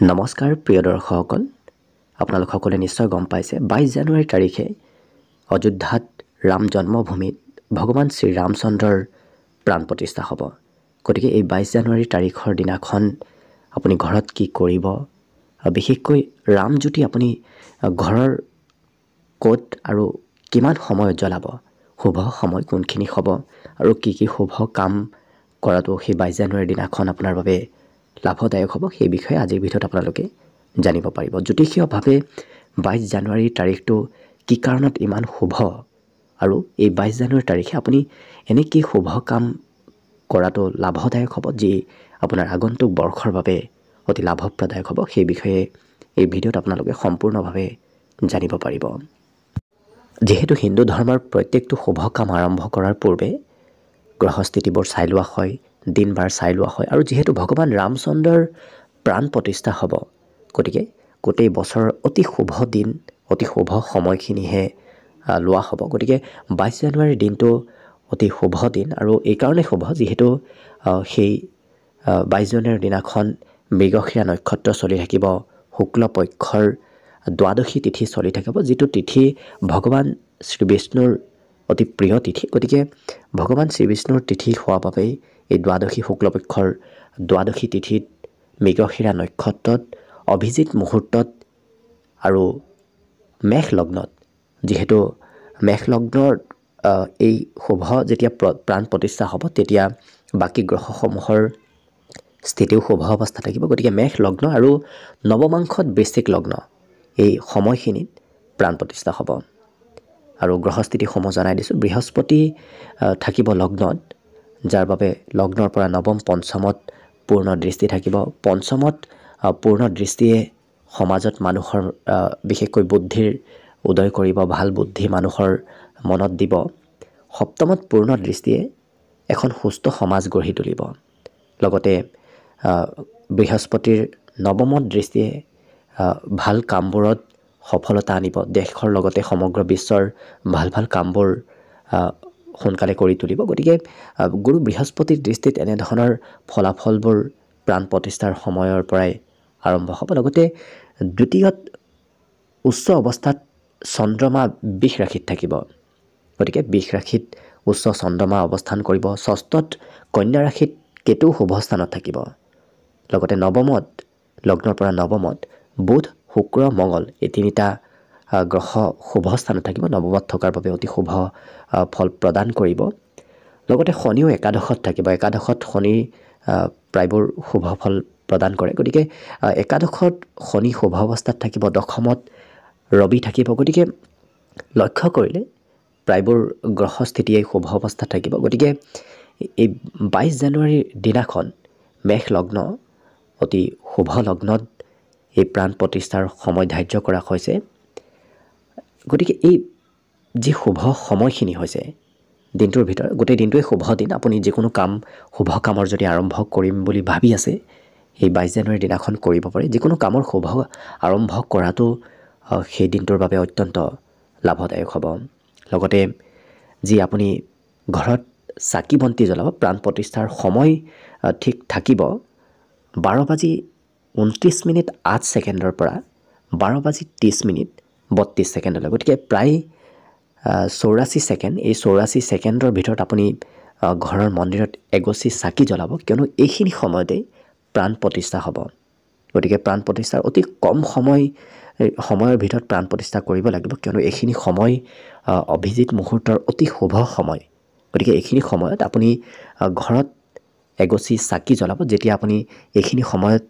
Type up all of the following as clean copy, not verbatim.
নমস্কাৰ প্ৰিয় দৰ্শকসকল, আপোনালোক সকলে নিশ্চয় গম পাইছে 22 জানুৱাৰী তাৰিখে অযোধ্যাত ৰাম জন্মভূমিত ভগৱান শ্ৰী ৰামচন্দ্ৰৰ প্ৰাণ প্ৰতিষ্ঠা হ'ব। গতিকে এই 22 জানুৱাৰী তাৰিখৰ দিনাখন আপুনি ঘৰত কি কৰিব, বিশেষকৈ ৰামজ্যোতি আপুনি ঘৰৰ ক'ত আৰু কিমান সময়ত জ্বলাব, শুভ সময় কোনখিনি হ'ব আৰু কি শুভ কাম কৰাটো সেই 22 জানুৱাৰীৰ দিনাখন আপোনাৰ বাবে লাভদায়ক হ'ব, সেই বিষয়ে আজিৰ ভিডিঅ'ত আপোনালোকে জানিব পাৰিব। জ্যোতিষীয়ভাৱে 22 জানুৱাৰীৰ তাৰিখটো কি কাৰণত ইমান শুভ আৰু এই 22 জানুৱাৰী তাৰিখে আপুনি এনে কি শুভ কাম কৰাটো লাভদায়ক হ'ব যি আপোনাৰ আগন্তুক বৰ্ষৰ বাবে অতি লাভপ্ৰদায়ক হ'ব, সেই বিষয়ে এই ভিডিঅ'ত আপোনালোকে সম্পূৰ্ণভাৱে জানিব পাৰিব। যিহেতু হিন্দু ধৰ্মৰ প্ৰত্যেকটো শুভ কাম আৰম্ভ কৰাৰ পূৰ্বে গ্ৰহস্থিতিবোৰ চাই লোৱা হয়, দিন বাৰ চাই লোৱা হয়, আৰু যিহেতু ভগৱান ৰামচন্দ্ৰৰ প্ৰাণ প্ৰতিষ্ঠা হ'ব, গতিকে গোটেই বছৰৰ অতি শুভ দিন, অতি শুভ সময়খিনিহে লোৱা হ'ব। গতিকে 22 জানুৱাৰীৰ দিনটো অতি শুভ দিন, আৰু এইকাৰণে শুভ যিহেতু সেই 22 জানুৱাৰীৰ দিনাখন মৃগশিৰা নক্ষত্ৰ চলি থাকিব, শুক্ল পক্ষৰ দ্বাদশী তিথি চলি থাকিব, যিটো তিথি ভগৱান শ্ৰীবিষ্ণুৰ অতি প্ৰিয় তিথি। গতিকে ভগৱান শ্ৰীবিষ্ণুৰ তিথি হোৱাৰ বাবেই এই দ্বাদশী শুক্লপক্ষৰ দ্বাদশী তিথিত মৃগশিৰা নক্ষত্ৰত অভিজিত মুহূৰ্তত আৰু মেষ লগ্নত, যিহেতু মেষ লগ্নৰ এই শুভ যেতিয়া প্ৰাণ প্ৰতিষ্ঠা হ'ব, তেতিয়া বাকী গ্ৰহসমূহৰ স্থিতিও শুভ অৱস্থা থাকিব। গতিকে মেষ লগ্ন আৰু নৱমাংশত বৃশ্চিক লগ্ন এই সময়খিনিত প্ৰাণ প্ৰতিষ্ঠা হ'ব। আৰু গ্ৰহস্থিতিসমূহ জনাই দিছোঁ। বৃহস্পতি থাকিব লগ্নত, যাৰ বাবে লগ্নৰ পৰা নৱম পঞ্চমত পূৰ্ণ দৃষ্টি থাকিব। পঞ্চমত পূৰ্ণ দৃষ্টিয়ে সমাজত মানুহৰ বিশেষকৈ বুদ্ধিৰ উদয় কৰিব, ভাল বুদ্ধি মানুহৰ মনত দিব। সপ্তমত পূৰ্ণ দৃষ্টিয়ে এখন সুস্থ সমাজ গঢ়ি তুলিব। লগতে বৃহস্পতিৰ নৱমত দৃষ্টিয়ে ভাল কামবোৰত সফলতা আনিব, দেশৰ লগতে সমগ্ৰ বিশ্বৰ ভাল ভাল কামবোৰ সোনকালে কৰি তুলিব। গতিকে গুৰু বৃহস্পতিৰ দৃষ্টিত এনেধৰণৰ ফলাফলবোৰ প্ৰাণ প্ৰতিষ্ঠাৰ সময়ৰ পৰাই আৰম্ভ হ'ব। লগতে দ্বিতীয়ত উচ্চ অৱস্থাত চন্দ্ৰমা বৃষ ৰাশিত থাকিব। গতিকে বৃষ ৰাশিত উচ্চ চন্দ্ৰমা অৱস্থান কৰিব। ষষ্ঠত কন্যা ৰাশিত কেতু শুভ স্থানত থাকিব। লগতে নৱমত, লগ্নৰ পৰা নৱমত বুধ, শুক্ৰ, মঙল এই তিনিটা গ্ৰহ শুভ স্থানত থাকিব। নৱমত থকাৰ বাবে অতি শুভ ফল প্ৰদান কৰিব। লগতে শনিও একাদশত থাকিব। একাদশত শনি প্ৰায়বোৰ শুভ ফল প্ৰদান কৰে। গতিকে একাদশত শনি শুভ অৱস্থাত থাকিব। দশমত ৰবি থাকিব। গতিকে লক্ষ্য কৰিলে প্ৰায়বোৰ গ্ৰহস্থিতিয়ে শুভ অৱস্থাত থাকিব। গতিকে এই 22 জানুৱাৰীৰ দিনাখন মেষ লগ্ন অতি শুভ লগ্নত এই প্ৰাণ প্ৰতিষ্ঠাৰ সময় ধাৰ্য কৰা হৈছে। গতিকে এই যি শুভ সময়খিনি হৈছে দিনটোৰ ভিতৰত, গোটেই দিনটোৱে শুভ দিন। আপুনি যিকোনো কাম, শুভ কামৰ যদি আৰম্ভ কৰিম বুলি ভাবি আছে, এই 22 জানুৱাৰীৰ দিনাখন কৰিব পাৰে। যিকোনো কামৰ শুভ আৰম্ভ কৰাটো সেই দিনটোৰ বাবে অত্যন্ত লাভদায়ক হ'ব। লগতে যি আপুনি ঘৰত চাকি বন্তি জ্বলাব, প্ৰাণ প্ৰতিষ্ঠাৰ সময় ঠিক থাকিব 12:29:08 পৰা 12:30:32 গতিকে প্ৰায় 84 ছেকেণ্ড। এই 84 ছেকেণ্ডৰ ভিতৰত আপুনি ঘৰৰ মন্দিৰত এগছি চাকি জ্বলাব, কিয়নো এইখিনি সময়তেই প্ৰাণ প্ৰতিষ্ঠা হ'ব। গতিকে প্ৰাণ প্ৰতিষ্ঠাৰ অতি কম সময়ৰ ভিতৰত প্ৰাণ প্ৰতিষ্ঠা কৰিব লাগিব, কিয়নো এইখিনি সময় অভিজিত মুহূৰ্তৰ অতি শুভ সময়। গতিকে এইখিনি সময়ত আপুনি ঘৰত এগছি চাকি জ্বলাব। যেতিয়া আপুনি এইখিনি সময়ত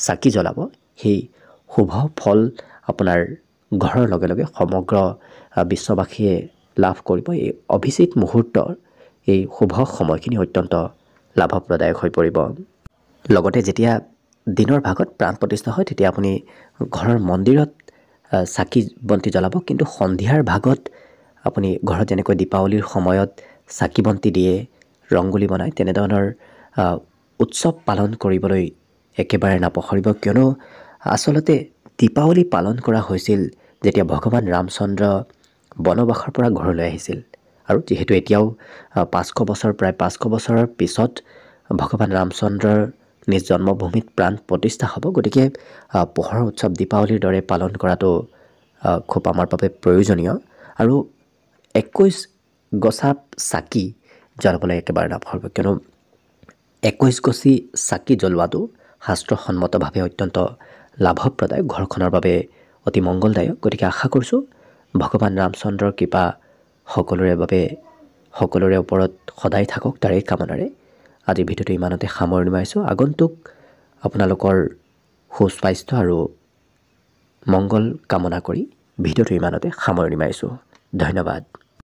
চাকি জ্বলাব, সেই শুভ ফল আপোনাৰ ঘৰৰ লগে লগে সমগ্ৰ বিশ্ববাসীয়ে লাভ কৰিব। এই অভিজিত মুহূৰ্তৰ এই শুভ সময়খিনি অত্যন্ত লাভপ্ৰদায়ক হৈ পৰিব। লগতে যেতিয়া দিনৰ ভাগত প্ৰাণ প্ৰতিষ্ঠা হয়, তেতিয়া আপুনি ঘৰৰ মন্দিৰত চাকি বন্তি জ্বলাব। কিন্তু সন্ধিয়াৰ ভাগত আপুনি ঘৰত যেনেকৈ দীপাৱলীৰ সময়ত চাকি বন্তি দিয়ে, ৰংগোলী বনায়, তেনেধৰণৰ উৎসৱ পালন কৰিবলৈ একেবাৰে নাপাহৰিব, কিয়নো আচলতে দীপাৱলী পালন কৰা হৈছিল যেতিয়া ভগৱান ৰামচন্দ্ৰ বনবাসৰ পৰা ঘৰলৈ আহিছিল। আৰু যিহেতু এতিয়াও 500 বছৰ, প্ৰায় 500 বছৰৰ পিছত ভগৱান ৰামচন্দ্ৰৰ নিজ জন্মভূমিত প্ৰাণ প্ৰতিষ্ঠা হ'ব। গতিকে পোহৰৰ উৎসৱ দীপাৱলীৰ দৰে পালন কৰাটো খুব আমাৰ বাবে প্ৰয়োজনীয়। আৰু 21 গছা চাকি জ্বলাবলৈ একেবাৰে নাপাহৰিব, কিয়নো 21 গছি চাকি জ্বলোৱাটো শাস্ত্ৰসন্মতভাৱে অত্যন্ত লাভপ্ৰদায়ক, ঘৰখনৰ বাবে অতি মংগলদায়ক। গতিকে আশা কৰিছোঁ ভগৱান ৰামচন্দ্ৰৰ কৃপা সকলোৰে ওপৰত সদায় থাকক, তাৰেই কামনাৰে আজিৰ ভিডিঅ'টো ইমানতে সামৰণি মাৰিছোঁ। আগন্তুক আপোনালোকৰ সুস্বাস্থ্য আৰু মংগল কামনা কৰি ভিডিঅ'টো ইমানতে সামৰণি মাৰিছোঁ। ধন্যবাদ।